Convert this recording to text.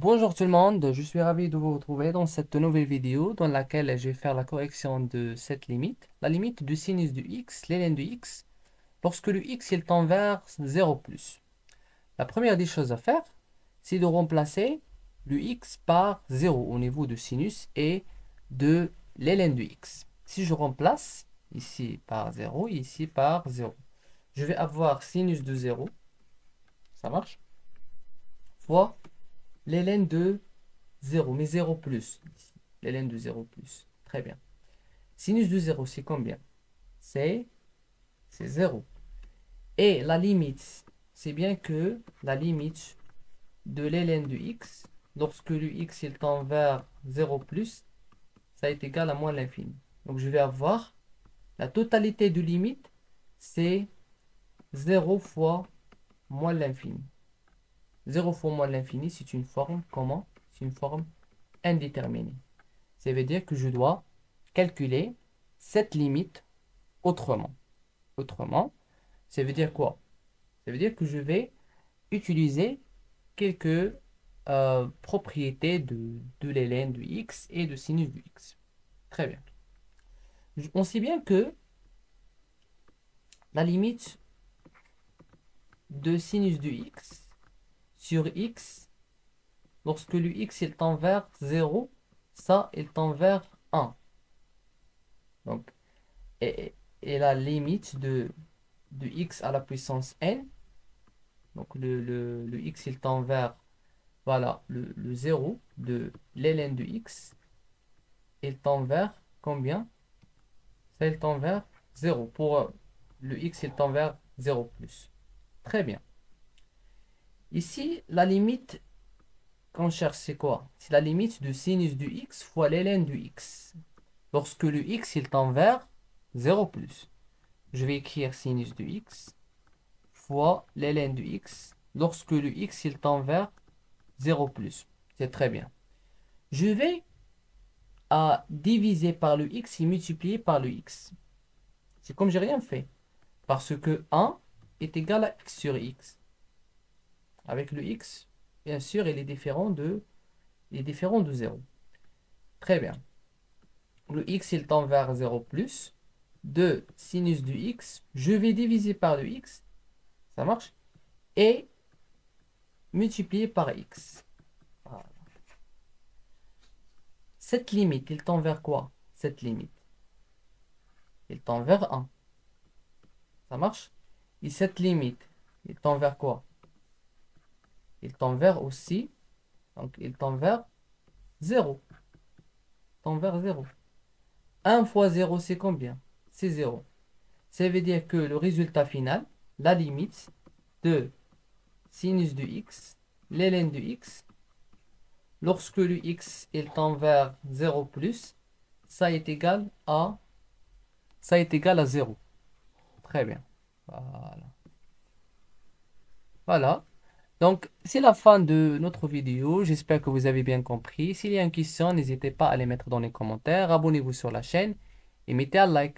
Bonjour tout le monde, je suis ravi de vous retrouver dans cette nouvelle vidéo dans laquelle je vais faire la correction de cette limite, la limite du sinus du x, ln du x, lorsque le x il tend vers 0 plus. La première des choses à faire, c'est de remplacer le x par 0 au niveau du sinus et de ln du x. Si je remplace ici par 0 et ici par 0, je vais avoir sinus de 0, ça marche, fois ln de 0, mais 0 plus. Ln de 0 plus. Très bien. Sinus de 0, c'est combien? C'est 0. Et la limite, c'est bien que la limite de ln de x, lorsque le x il tend vers 0 plus, ça est égal à moins l'infini. Donc je vais avoir la totalité de limite, c'est 0 fois moins l'infini. 0 fois moins l'infini, c'est une forme, comment? C'est une forme indéterminée. Ça veut dire que je dois calculer cette limite autrement. Autrement, ça veut dire quoi? Ça veut dire que je vais utiliser quelques propriétés de ln du x et de sinus du x. Très bien. On sait bien que la limite de sinus du x sur x, lorsque le x il tend vers 0, ça il tend vers 1. Donc, et la limite de x à la puissance n, donc le x il tend vers, voilà, le 0 de ln de x, il tend vers combien? Ça, il tend vers 0. Pour le x, il tend vers 0 plus. Très bien. Ici, la limite qu'on cherche, c'est quoi? C'est la limite de sinus du x fois ln du x. Lorsque le x, il tend vers 0 plus. Je vais écrire sinus du x fois ln du x lorsque le x il tend vers 0 plus. C'est très bien. Je vais diviser par le x et multiplier par le x. C'est comme j'ai rien fait. Parce que 1 est égal à x sur x. Avec le x, bien sûr, il est différent de 0. Très bien. Le x il tend vers 0 plus. De sinus du x, je vais diviser par le x. Ça marche? Et multiplié par x. Voilà. Cette limite, il tend vers quoi? Cette limite, il tend vers 1. Ça marche? Et cette limite, il tend vers quoi? Il tend vers aussi, donc il tend vers 0. Il tend vers 0. 1 fois 0, c'est combien? C'est 0. Ça veut dire que le résultat final, la limite de sinus de x, ln de x, lorsque le x il tend vers 0 plus, ça est égal à 0. Très bien. Voilà. Voilà. Donc, c'est la fin de notre vidéo. J'espère que vous avez bien compris. S'il y a une question, n'hésitez pas à les mettre dans les commentaires. Abonnez-vous sur la chaîne et mettez un like.